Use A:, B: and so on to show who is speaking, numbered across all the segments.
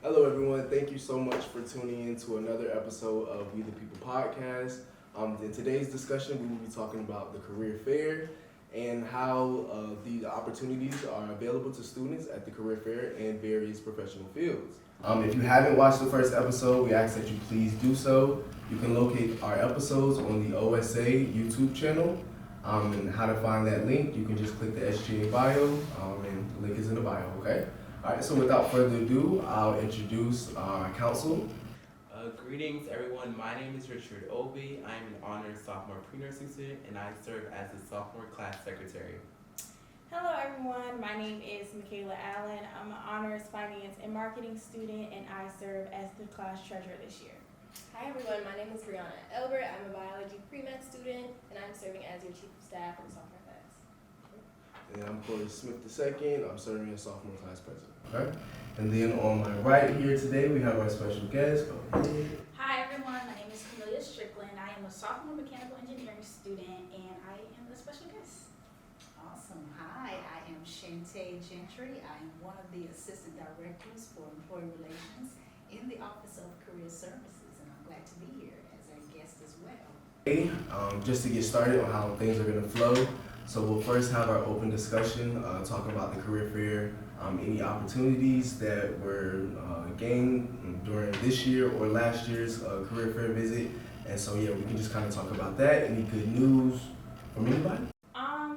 A: Hello, everyone. Thank you so much for tuning in to another episode of We the People podcast. In today's discussion, we will be talking about the career fair and how the opportunities are available to students at the career fair in various professional fields. If you haven't watched the first episode, we ask that you please do so. You can locate our episodes on the OSA YouTube channel. And how to find that link, you can just click the SGA bio, and the link is in the bio, okay? All right, so without further ado, I'll introduce our council.
B: Greetings, everyone. My name is Richard Obi. I am an honors sophomore pre-nursing student, and I serve as the sophomore class secretary.
C: Hello everyone, my name is Michaela Allen. I'm an honors finance and marketing student and I serve as the class treasurer this year.
D: Hi everyone, my name is Brianna Elbert. I'm a biology pre-med student and I'm serving as your chief of staff for the sophomore class.
A: And I'm Corey Smith II. I'm serving as sophomore class president. Okay. And then on my right here today, we have our special guest. Go ahead.
E: Hi everyone, my name is Camelia Strickland. I am a sophomore mechanical engineering student and I am the special guest.
F: Awesome. Hi, I am Shantae Gentry. I am one of the assistant directors for employee relations in the Office of Career Services, and I'm glad to be here as a guest as well.
A: Hey, just to get started on how things are going to flow. So we'll first have our open discussion, talking about the career fair, any opportunities that were gained during this year or last year's career fair visit. And so yeah, we can just kind of talk about that. Any good news from anybody?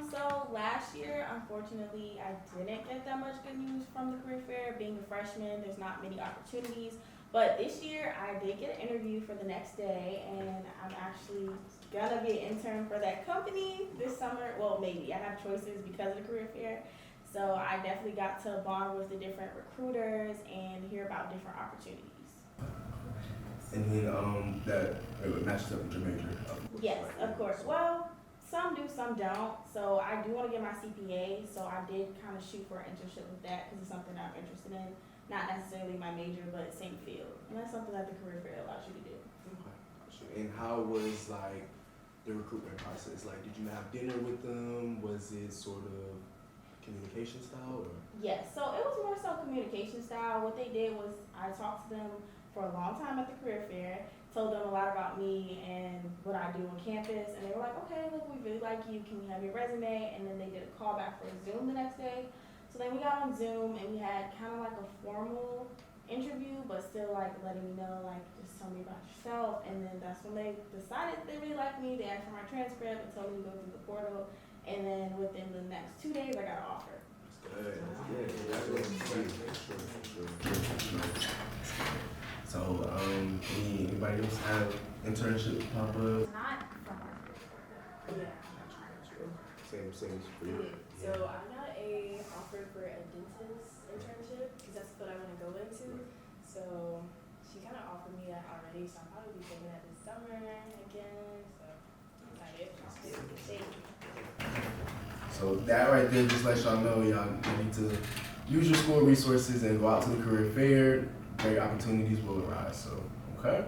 C: So last year, unfortunately, I didn't get that much good news from the career fair. Being a freshman, there's not many opportunities. But this year, I did get an interview for the next day, and I'm actually gonna be an intern for that company this summer. Well, maybe. I have choices because of the career fair. So I definitely got to bond with the different recruiters and hear about different opportunities.
A: And then that it matches up with your major.
C: Yes, of course. Well, some do, some don't. So I do want to get my CPA. So I did kind of shoot for an internship with that because it's something I'm interested in. Not necessarily my major, but same field. And that's something that the career fair allows you to do.
A: Okay. And how was like the recruitment process? Like, did you have dinner with them? Was it sort of communication style? Or?
C: Yes. So it was more so communication style. What they did was I talked to them for a long time at the career fair. Told them a lot about me and what I do on campus, and they were like, okay, look, we really like you, can we have your resume? And then they did a call back for Zoom the next day. So then we got on Zoom and we had kind of like a formal interview, but still like letting me know, like, just tell me about yourself. And then that's when they decided they really liked me. They asked for my transcript and told me to go through the portal. And then within the next 2 days, I got an offer.
A: Good. So, anybody else have internships pop up?
E: Not from our career.
A: Same for you.
D: So I got a offer for a dentist internship because that's what I want to go into. So she kind of offered me that already, so I'll probably be taking that this summer again. So I'm excited. Thank you.
A: So that right there, just let y'all know, y'all need to use your school resources and go out to the career fair. Great opportunities will arise. So, okay.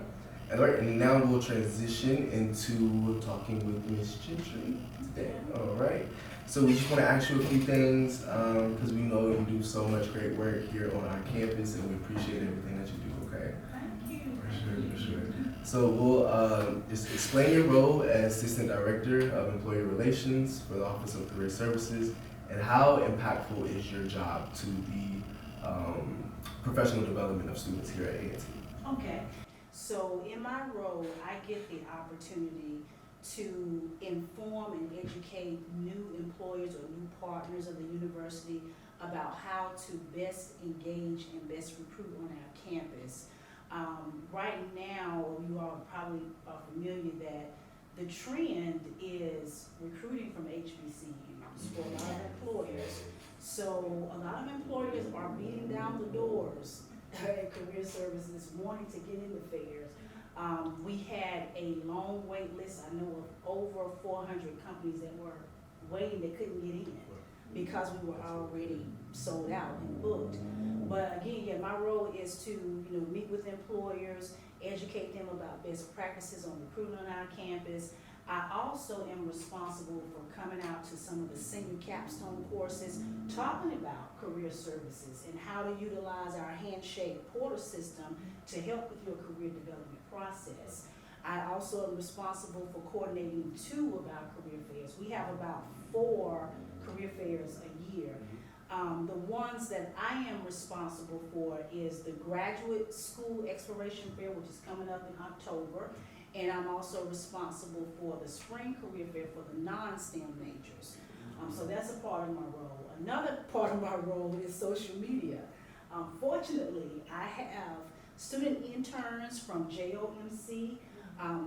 A: And, right, and now we'll transition into talking with Ms. Gentry today. All right. So we just want to ask you a few things because we know you do so much great work here on our campus, and we appreciate everything that you do. Okay.
E: Thank you.
A: For sure. So we'll just explain your role as Assistant Director of Employee Relations for the Office of Career Services, and how impactful is your job to the professional development of students here at A&T.
F: Okay. So in my role, I get the opportunity to inform and educate new employers or new partners of the university about how to best engage and best recruit on our campus. Right now, you all probably are familiar that the trend is recruiting from HBCUs for a lot of employers. So a lot of employers are beating down the doors at career services wanting to get into fairs. We had a long wait list. I know of over 400 companies that were waiting, they couldn't get in because we were already sold out and booked. But again, yeah, my role is to meet with employers, educate them about best practices on recruiting on our campus. I also am responsible for coming out to some of the senior capstone courses, talking about career services and how to utilize our handshake portal system to help with your career development process. I also am responsible for coordinating 2 of our career fairs. We have about 4 career fairs a year. The ones that I am responsible for is the Graduate School Exploration Fair, which is coming up in October. And I'm also responsible for the Spring Career Fair for the non-STEM majors. So that's a part of my role. Another part of my role is social media. Fortunately, I have student interns from JOMC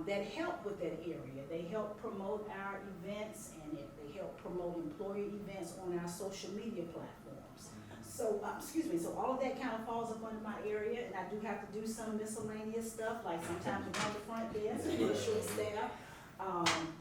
F: that help with that area. They help promote our events and they help promote employer events on our social media platforms. So, so all of that kind of falls up under my area, and I do have to do some miscellaneous stuff, like sometimes I'm on the front desk, with a short staff,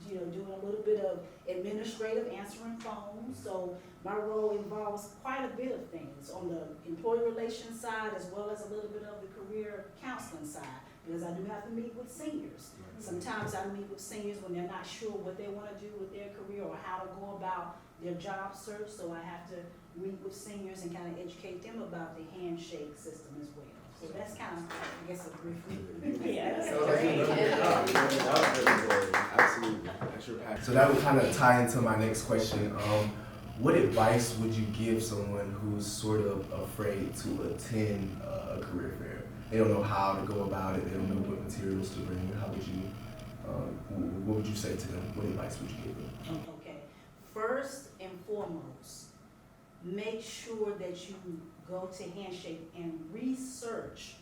F: doing a little bit of administrative, answering phones. So my role involves quite a bit of things on the employee relations side, as well as a little bit of the career counseling side, because I do have to meet with seniors. Sometimes I meet with seniors when they're not sure what they want to do with their career or how to go about their job search, so I have to meet with seniors and kind of educate them about the handshake system as well. So that's kind of, I guess, a brief.
C: Yeah, that's
A: Sounds like you
C: great.
A: done a good job. You done a job very well. Absolutely. That's your passion. So that would kind of tie into my next question. What advice would you give someone who's sort of afraid to attend a career fair? They don't know how to go about it. They don't know what materials to bring. How would you, what would you say to them? What advice would you give them?
F: Okay, first and foremost, make sure that you go to Handshake and research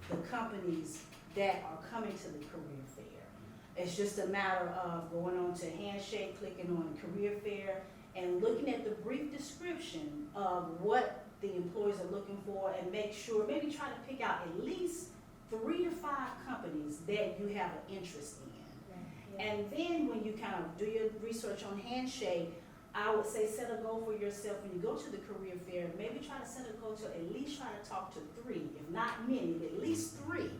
F: the companies that are coming to the career fair. It's just a matter of going on to Handshake, clicking on career fair, and looking at the brief description of what the employees are looking for, and make sure, maybe try to pick out at least 3 to 5 companies that you have an interest in. And then when you kind of do your research on Handshake, I would say set a goal for yourself when you go to the career fair. Maybe try to set a goal to at least try to talk to 3, if not many, at least 3.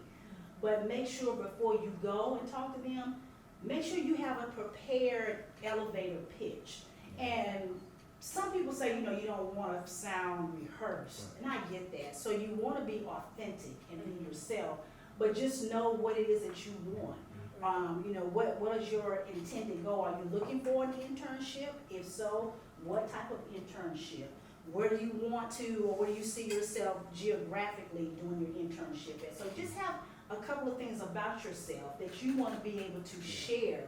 F: But make sure before you go and talk to them, make sure you have a prepared elevator pitch. And some people say, you don't want to sound rehearsed, and I get that. So you want to be authentic and be yourself, but just know what it is that you want. What is your intended goal? Are you looking for an internship? If so, what type of internship? Where do you want to, or where do you see yourself geographically doing your internship at? So just have a couple of things about yourself that you want to be able to share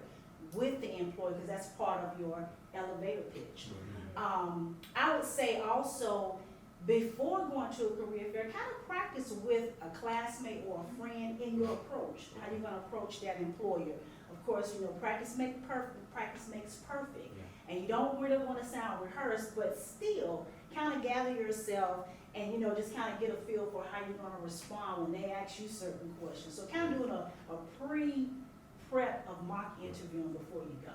F: with the employee, because that's part of your elevator pitch. I would say also, before going to a career fair, kind of practice with a classmate or a friend in your approach, how you're going to approach that employer. Of course, practice makes perfect. And you don't really want to sound rehearsed, but still kind of gather yourself and, just kind of get a feel for how you're going to respond when they ask you certain questions. So kind of doing a pre-prep of mock interviewing before you go.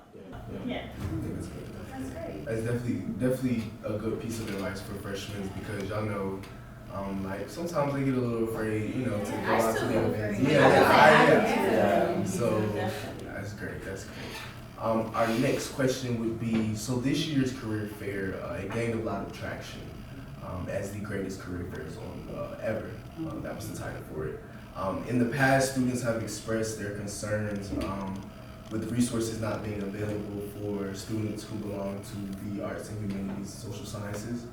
C: Yeah.
A: I think that's good.
C: That's great.
A: That's definitely a good piece of advice for freshmen, because y'all know, like sometimes they get a little afraid, to go out to the events. Yeah. So that's great. That's great. Our next question would be: so this year's career fair, it gained a lot of traction as the greatest career fairs on ever. That was the title for it. In the past, students have expressed their concerns with resources not being available for students who belong to the arts and humanities, social sciences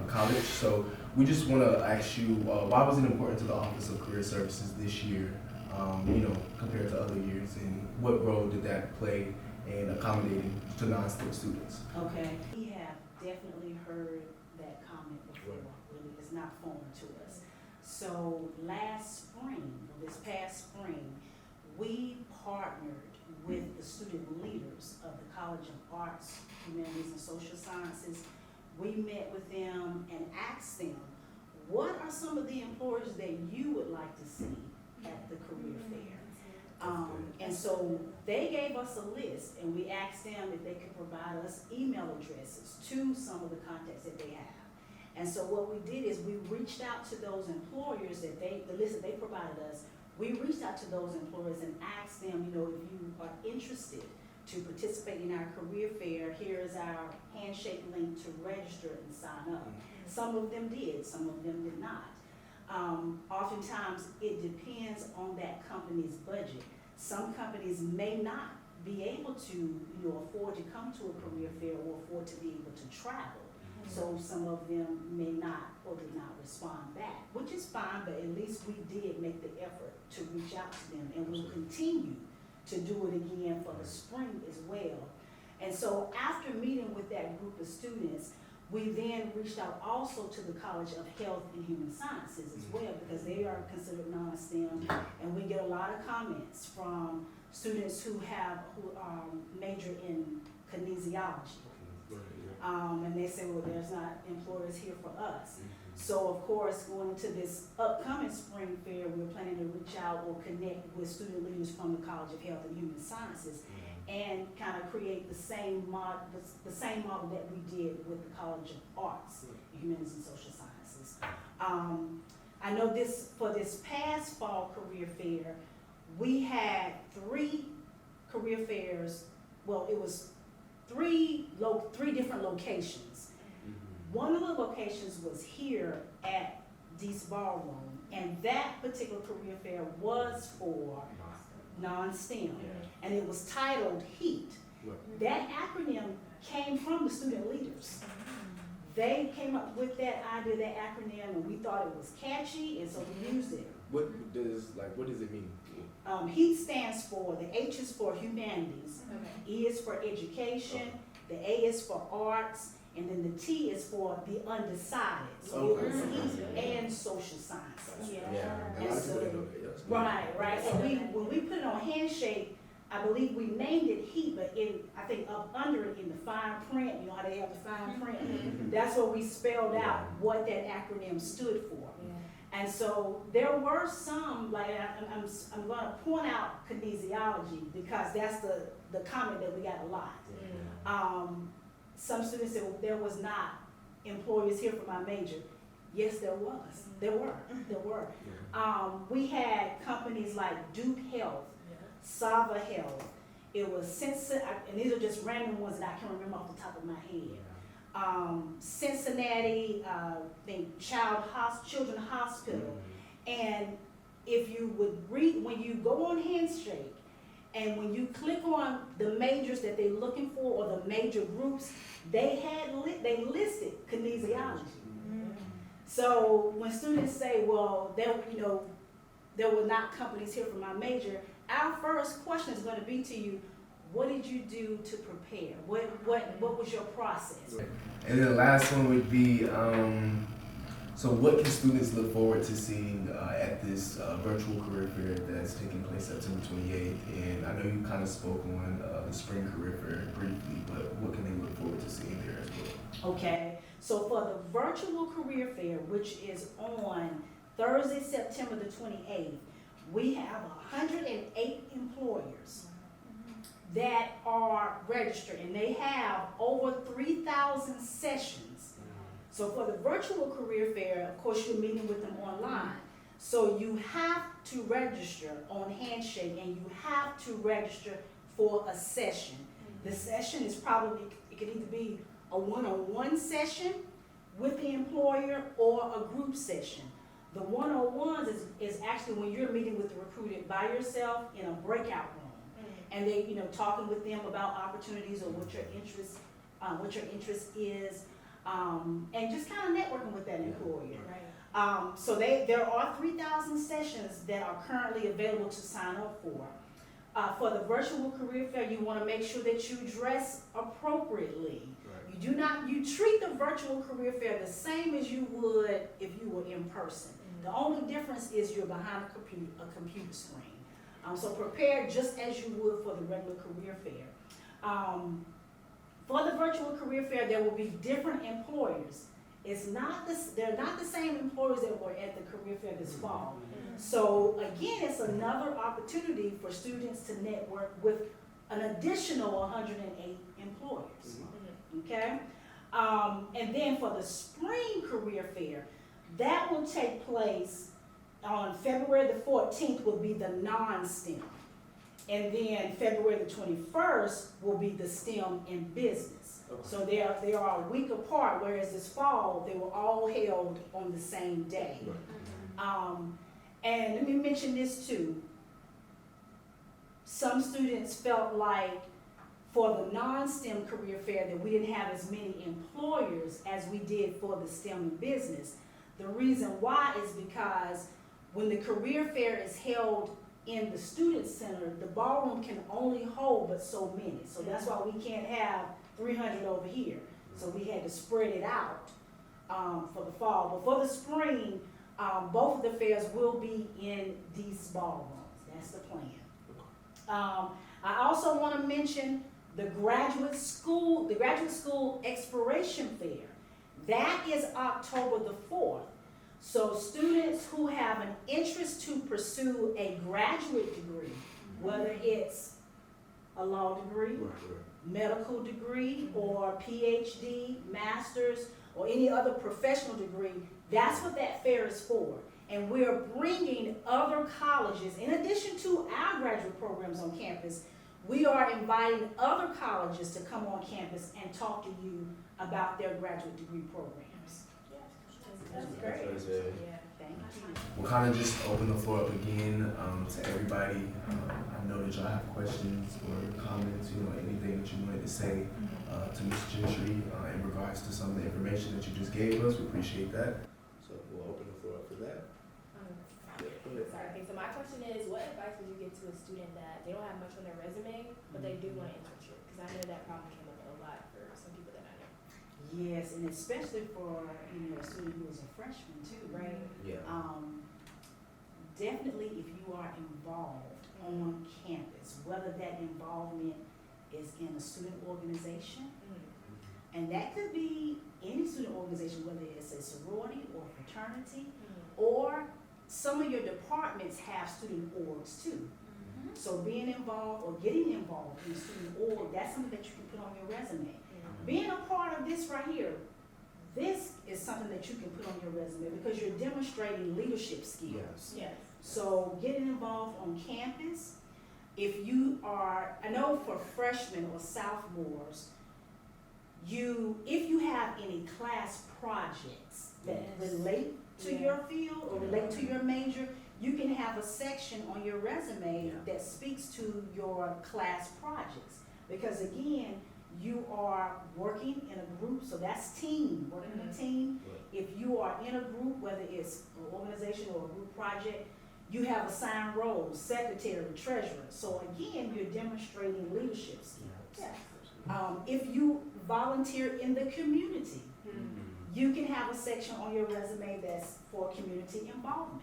A: college. So we just want to ask you, why was it important to the Office of Career Services this year, compared to other years, and what role did that play in accommodating to non-STEM students?
F: Okay. We have definitely heard that comment before. Really, it's not foreign to us. So this past spring, we partnered with the student leaders of the College of Arts, Humanities, and Social Sciences. We met with them and asked them, what are some of the employers that you would like to see at the career fair? And so they gave us a list, and we asked them if they could provide us email addresses to some of the contacts that they have. And so what we did is we reached out to those employers the list that they provided us. We reached out to those employers and asked them, if you are interested, to participate in our career fair, here is our handshake link to register and sign up. Some of them did, some of them did not. Oftentimes, it depends on that company's budget. Some companies may not be able to, afford to come to a career fair or afford to be able to travel. So some of them may not or did not respond back, which is fine, but at least we did make the effort to reach out to them, and we'll continue to do it again for the spring as well. And so after meeting with that group of students, we then reached out also to the College of Health and Human Sciences as well, because they are considered non-STEM, and we get a lot of comments from students who major in kinesiology. And they say, well, there's not employers here for us. So of course, going into this upcoming spring fair, we're planning to reach out or connect with student leaders from the College of Health and Human Sciences and kind of create the same model that we did with the College of Arts, Humanities and Social Sciences. I know for this past fall career fair, we had 3 career fairs. Well, it was 3 different locations. One of the locations was here at Deese Ballroom, and that particular career fair was for non-STEM, and it was titled HEAT. That acronym came from the student leaders. They came up with that idea, that acronym, and we thought it was catchy, and so we used it.
A: What does it mean?
F: HEAT stands for, the H is for humanities, E is for education, the A is for arts, and then the T is for the undecided. So it was HEAT and social sciences.
A: A lot of people didn't know that. Yes.
F: Right. And when we put it on Handshake, I believe we named it HEAT, but I think up under it in the fine print, you know how they have the fine print? That's where we spelled out what that acronym stood for. And so there were some, like I'm going to point out kinesiology because that's the comment that we got a lot. Some students said, well, there was not employers here for my major. Yes, there was. There were. We had companies like Duke Health, Sava Health. It was and these are just random ones that I can remember off the top of my head. Cincinnati, Children's Hospital. And if you would read, when you go on Handshake, and when you click on the majors that they're looking for or the major groups, they listed kinesiology. So when students say, well, there were not companies here for my major, our first question is going to be to you, what did you do to prepare? What was your process?
A: And then the last one would be, so what can students look forward to seeing at this virtual career fair that's taking place September 28th? And I know you kind of spoke on the spring career fair briefly, but what can they look forward to seeing there as well?
F: Okay, so for the virtual career fair, which is on Thursday, September the 28th, we have 108 employers that are registered, and they have over 3,000 sessions. So for the virtual career fair, of course, you're meeting with them online. So you have to register on Handshake, and you have to register for a session. The session is it could either be a one-on-one session with the employer or a group session. The one-on-ones is actually when you're meeting with the recruiter by yourself in a breakout room. And they, talking with them about opportunities or what your interest is, and just kind of networking with that employer. So there are 3,000 sessions that are currently available to sign up for. For the virtual career fair, you want to make sure that you dress appropriately. You treat the virtual career fair the same as you would if you were in person. The only difference is you're behind a computer screen. So prepare just as you would for the regular career fair. For the virtual career fair, there will be different employers. They're not the same employers that were at the career fair this fall. So again, it's another opportunity for students to network with an additional 108 employers. Okay? And then for the spring career fair, that will take place on February the 14th will be the non-STEM. And then February the 21st will be the STEM in business.
A: Okay.
F: So they are a week apart, whereas this fall, they were all held on the same day.
A: Right.
F: And let me mention this too. Some students felt like for the non-STEM career fair that we didn't have as many employers as we did for the STEM in business. The reason why is because when the career fair is held in the student center, the ballroom can only hold but so many. So that's why we can't have 300 over here. So we had to spread it out for the fall. But for the spring, both of the fairs will be in these ballrooms. That's the plan. I also want to mention the graduate school exploration fair. That is October the 4th. So students who have an interest to pursue a graduate degree, whether it's a law degree, medical degree, or PhD, master's, or any other professional degree, that's what that fair is for. And we're bringing other colleges, in addition to our graduate programs on campus, we are inviting other colleges to come on campus and talk to you about their graduate degree programs.
C: That's great.
D: Yeah.
F: Thank you.
A: We'll kind of just open the floor up again to everybody. I know that y'all have questions or comments, anything that you wanted to say to Ms. Gentry in regards to some of the information that you just gave us. We appreciate that. So we'll open the floor up for that.
D: Sorry. Okay, so my question is, what advice would you give to a student that they don't have much on their resume, but they do want an internship? Because I know that problem came up a lot for some people that I know.
F: Yes, and especially for a student who is a freshman too, right?
A: Yeah.
F: Definitely if you are involved on campus, whether that involvement is in a student organization, and that could be any student organization, whether it's a sorority or fraternity, or some of your departments have student orgs too. So being involved or getting involved in a student org, that's something that you can put on your resume. Being a part of this right here, this is something that you can put on your resume because you're demonstrating leadership skills.
C: Yes.
F: So getting involved on campus, if you are, I know for freshmen or sophomores, if you have any class projects that relate to your field or relate to your major, you can have a section on your resume that speaks to your class projects. Because again, you are working in a group, so that's team, working in a team. If you are in a group, whether it's an organization or a group project, you have assigned roles, secretary, treasurer. So again, you're demonstrating leadership skills.
C: Yes.
F: If you volunteer in the community, you can have a section on your resume that's for community involvement.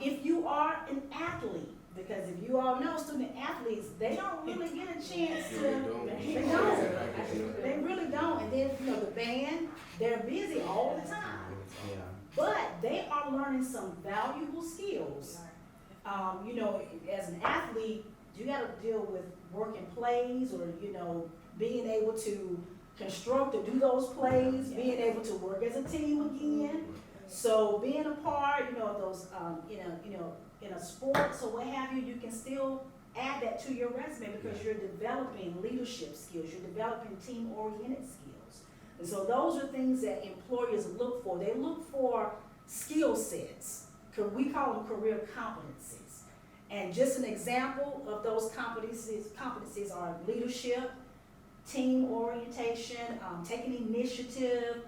F: If you are an athlete, because if you all know student athletes, they don't really get a chance to, they really don't. And then, the band, they're busy all the time. But they are learning some valuable skills. As an athlete, you gotta deal with working plays or, being able to construct or do those plays, being able to work as a team again. So being a part, of those, in a sports or what have you, you can still add that to your resume because you're developing leadership skills, you're developing team-oriented skills. And so those are things that employers look for. They look for skill sets. We call them career competencies. And just an example of those competencies are leadership, team orientation, taking initiative,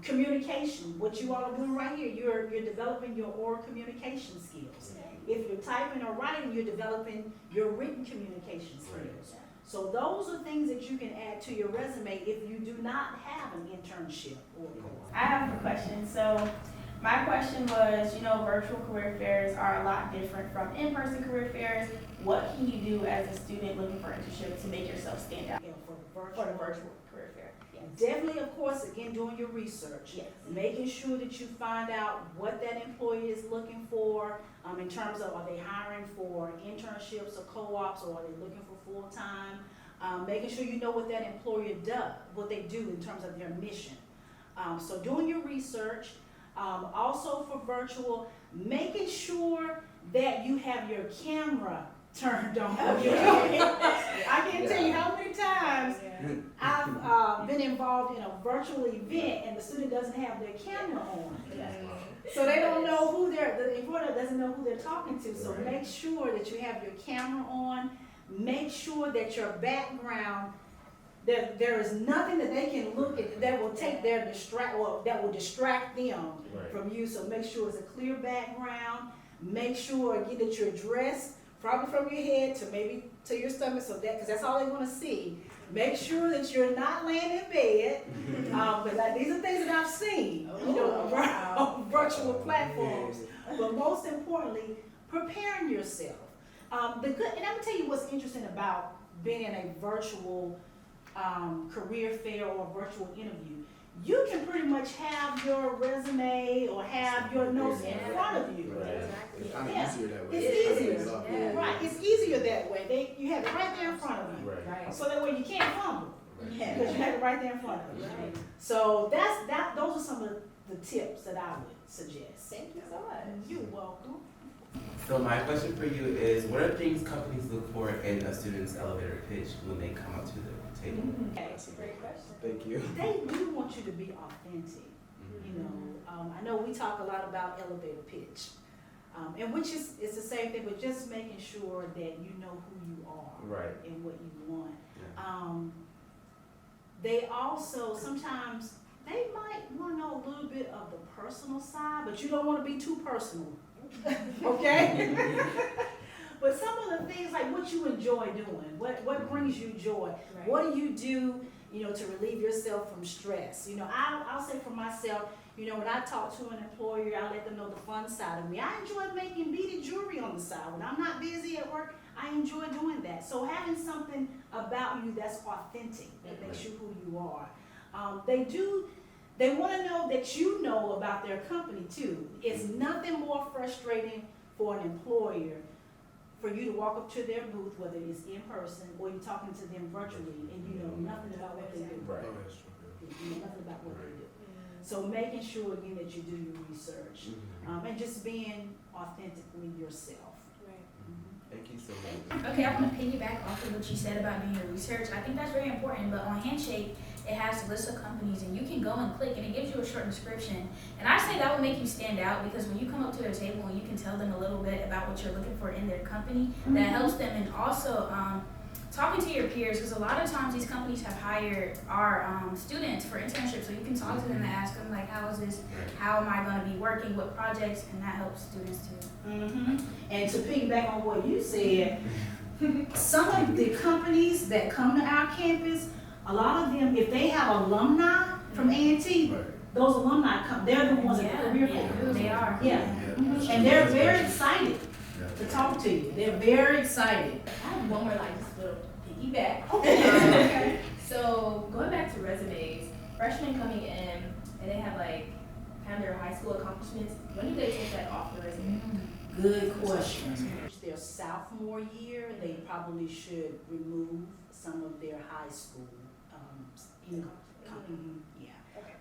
F: communication. What you all are doing right here, you're developing your oral communication skills. If you're typing or writing, you're developing your written communication skills. So those are things that you can add to your resume if you do not have an internship or
C: I have a question. So my question was, virtual career fairs are a lot different from in-person career fairs. What can you do as a student looking for internship to make yourself stand out for the virtual career fair? Yes.
F: Definitely, of course, again, doing your research.
C: Yes.
F: Making sure that you find out what that employee is looking for in terms of are they hiring for internships or co-ops or are they looking for full-time. Making sure you know what that employer does, what they do in terms of their mission. So doing your research. Also for virtual, making sure that you have your camera turned on.
C: Yeah.
F: I can't tell you how many times
C: Yeah.
F: I've been involved in a virtual event and the student doesn't have their camera on. So they don't know who the employer doesn't know who they're talking to. So
A: Right.
F: make sure that you have your camera on. Make sure that your background, there is nothing that they can look at that will take their that will distract them
A: Right.
F: from you. So make sure it's a clear background. Make sure again that you're dressed probably from your head to maybe to your stomach, so that because that's all they want to see. Make sure that you're not laying in bed, but these are things that I've seen, on virtual platforms. But most importantly, preparing yourself. And I'm gonna tell you what's interesting about being in a virtual career fair or virtual interview. You can pretty much have your resume or have your notes in front of you.
A: Right.
D: Exactly.
A: It's kind of
F: Yeah.
A: easier that way.
F: It's
A: Kind of
F: easier.
A: off.
D: Yeah.
F: Right, it's easier that way. You have it right there in front of you.
A: Right.
C: Right.
F: So that way you can't fumble,
C: Yeah.
F: because you have it right there in front of you.
D: Right.
F: So those are some of the tips that I would suggest.
C: Thank you so much.
F: You're welcome.
B: So my question for you is, what are things companies look for in a student's elevator pitch when they come up to the table?
F: Okay.
C: That's a great question.
A: Thank you.
F: They do want you to be authentic. You know, I know we talk a lot about elevator pitch, and which is it's the same thing, but just making sure that you know who you are
B: Right.
F: and what you want.
B: Yeah.
F: They also sometimes they might want to know a little bit of the personal side, but you don't want to be too personal. Okay? But some of the things like what you enjoy doing, what brings you joy,
C: Right.
F: what do you do, to relieve yourself from stress? I'll say for myself, when I talk to an employer, I let them know the fun side of me. I enjoy making beaded jewelry on the side. When I'm not busy at work, I enjoy doing that. So having something about you that's authentic, that makes you who you are. They want to know that you know about their company too. It's nothing more frustrating for an employer for you to walk up to their booth, whether it's in person or you're talking to them virtually, and you know nothing about what they do.
B: Right.
A: Oh, that's true.
F: You know nothing about what they do. So making sure again that you do your research, and just being authentically yourself.
D: Right.
B: Thank you so much.
E: Okay, I'm gonna piggyback off of what you said about doing your research. I think that's very important, but on Handshake, it has a list of companies and you can go and click and it gives you a short description. And I say that will make you stand out because when you come up to their table and you can tell them a little bit about what you're looking for in their company, that helps them. And also, talking to your peers, because a lot of times these companies have hired our students for internships, so you can talk to them and ask them like, how is this, how am I gonna be working, what projects, and that helps students too.
F: And to piggyback on what you said, some of the companies that come to our campus, a lot of them, if they have alumni from A&T,
A: Right.
F: those alumni come, they're the ones at the career fair.
E: They are.
F: Yeah, and they're very excited to talk to you. They're very excited.
G: I have one more like just little piggyback.
F: Okay.
G: So going back to resumes, freshmen coming in and they have like kind of their high school accomplishments. When do they take that off the resume?
F: Good question. Their sophomore year, they probably should remove some of their high school, yeah.
D: Okay.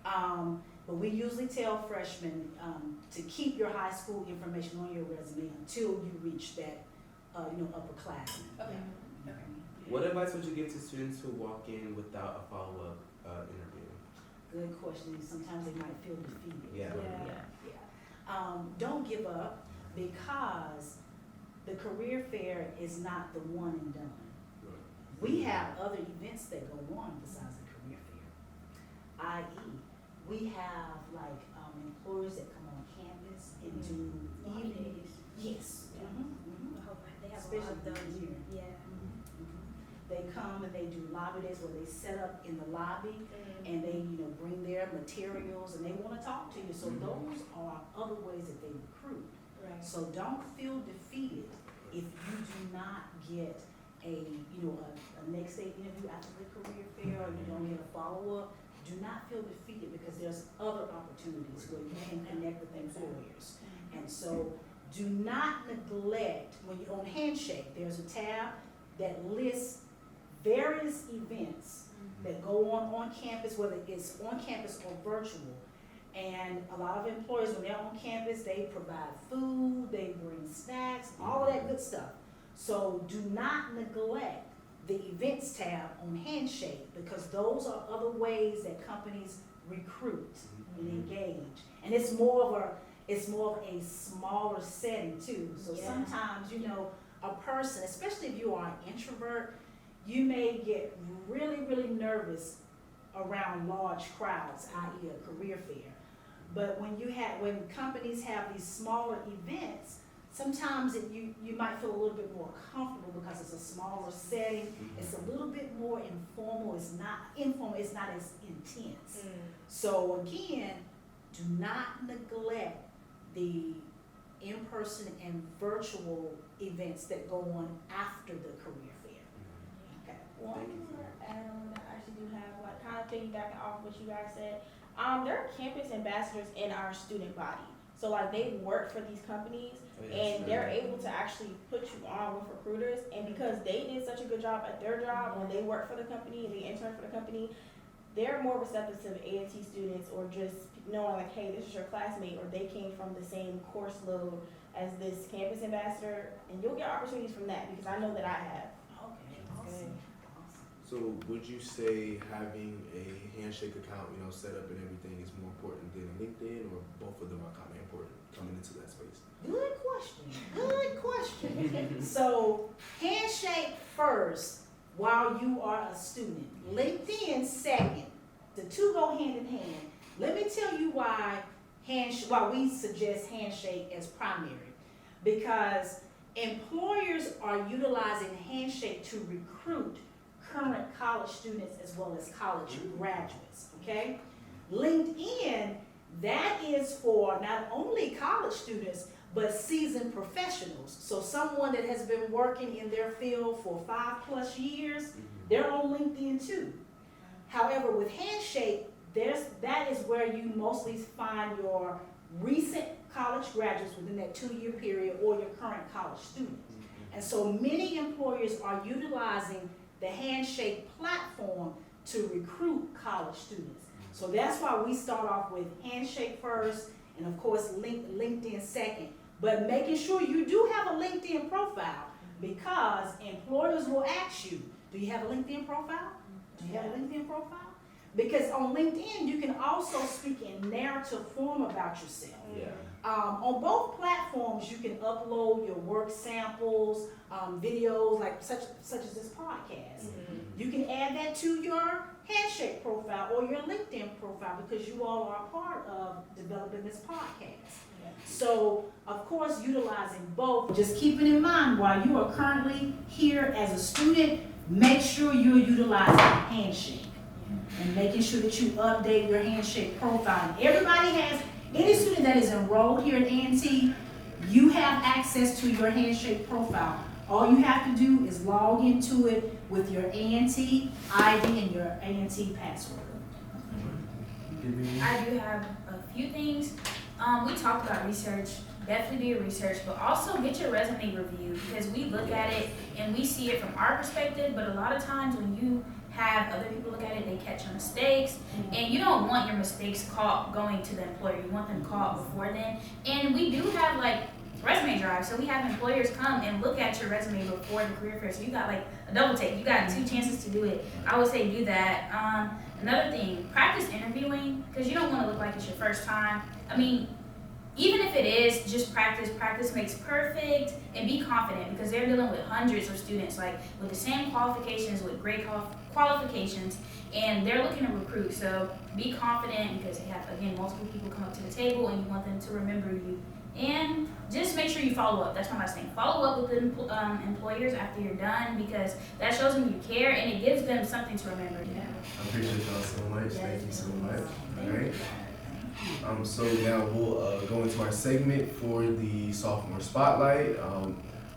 F: But we usually tell freshmen, to keep your high school information on your resume until you reach that, upperclassmen.
D: Okay.
F: Yeah.
B: What advice would you give to students who walk in without a follow-up interview?
F: Good question. Sometimes they might feel defeated.
B: Yeah.
F: Yeah. Don't give up because the career fair is not the one and done. We have other events that go on besides the career fair. I.e., we have like employers that come on campus and do evening. Yes.
D: I hope they have a lot
F: Especially
D: of those.
F: here.
D: Yeah.
F: They come and they do lobby days where they set up in the lobby and they, bring their materials and they want to talk to you. So those are other ways that they recruit.
D: Right.
F: So don't feel defeated if you do not get a next day interview after the career fair or you don't get a follow-up. Do not feel defeated because there's other opportunities where you can connect with employers. And so do not neglect, when you're on Handshake, there's a tab that lists various events that go on campus, whether it's on campus or virtual. And a lot of employers, when they're on campus, they provide food, they bring snacks, all of that good stuff. So do not neglect the events tab on Handshake, because those are other ways that companies recruit and engage. And it's more of a smaller setting too. So
C: Yeah.
F: sometimes, a person, especially if you are an introvert, you may get really, really nervous around large crowds, i.e. a career fair. But when companies have these smaller events, sometimes you might feel a little bit more comfortable because it's a smaller setting. It's a little bit more informal. It's not as intense. So again, do not neglect the in-person and virtual events that go on after the career fair. Okay.
C: One
A: Thank you.
C: more add-on that I actually do have, like, kind of piggybacking off what you guys said. There are campus ambassadors in our student body. So, like, they work for these companies, and they're able to actually put you on with recruiters. And because they did such a good job at their job when they work for the company and they intern for the company, they're more receptive to A&T students, or just knowing, like, hey, this is your classmate, or they came from the same course load as this campus ambassador. And you'll get opportunities from that, because I know that I have.
F: Okay, awesome.
A: So would you say having a Handshake account, set up and everything is more important than LinkedIn, or both of them are kind of important coming into that space?
F: Good question. So Handshake first while you are a student. LinkedIn second. The two go hand in hand. Let me tell you why we suggest Handshake as primary. Because employers are utilizing Handshake to recruit current college students as well as college graduates, okay? LinkedIn, that is for not only college students, but seasoned professionals. So someone that has been working in their field for 5+ years, they're on LinkedIn too. However, with Handshake, that is where you mostly find your recent college graduates within that 2-year period, or your current college students. And so many employers are utilizing the Handshake platform to recruit college students. So that's why we start off with Handshake first, and of course LinkedIn second. But making sure you do have a LinkedIn profile, because employers will ask you, do you have a LinkedIn profile? Do you have a LinkedIn profile? Because on LinkedIn, you can also speak in narrative form about yourself.
A: Yeah.
F: On both platforms, you can upload your work samples, videos, like such as this podcast. You can add that to your Handshake profile or your LinkedIn profile, because you all are a part of developing this podcast. So, of course, utilizing both. Just keeping in mind, while you are currently here as a student, make sure you're utilizing Handshake and making sure that you update your Handshake profile. Any student that is enrolled here at A&T, you have access to your Handshake profile. All you have to do is log into it with your A&T ID and your A&T password.
E: I do have a few things. We talked about research. Definitely do your research, but also get your resume reviewed, because we look at it and we see it from our perspective, but a lot of times when you have other people look at it, they catch your mistakes, and you don't want your mistakes caught going to the employer. You want them caught before then. And we do have like resume drive, so we have employers come and look at your resume before the career fair. So you got like a double take. You got 2 chances to do it. I would say do that. Another thing, practice interviewing, because you don't want to look like it's your first time. I mean, even if it is, just practice. Practice makes perfect, and be confident, because they're dealing with hundreds of students, like with the same qualifications, with great qualifications, and they're looking to recruit. So be confident, because they have, again, multiple people come up to the table and you want them to remember you. And just make sure you follow up. That's my last thing. Follow up with the employers after you're done, because that shows them you care and it gives them something to remember.
A: I appreciate y'all so much. Thank you so much. All right. So now we'll go into our segment for the sophomore spotlight.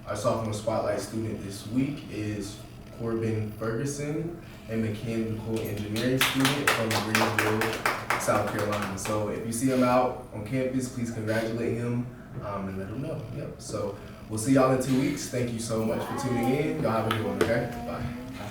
A: Our sophomore spotlight student this week is Corbin Ferguson, a mechanical engineering student from Greensville, South Carolina. So if you see him out on campus, please congratulate him and let him know. Yep. So we'll see y'all in 2 weeks. Thank you so much for tuning in. Y'all have a good one, okay? Bye.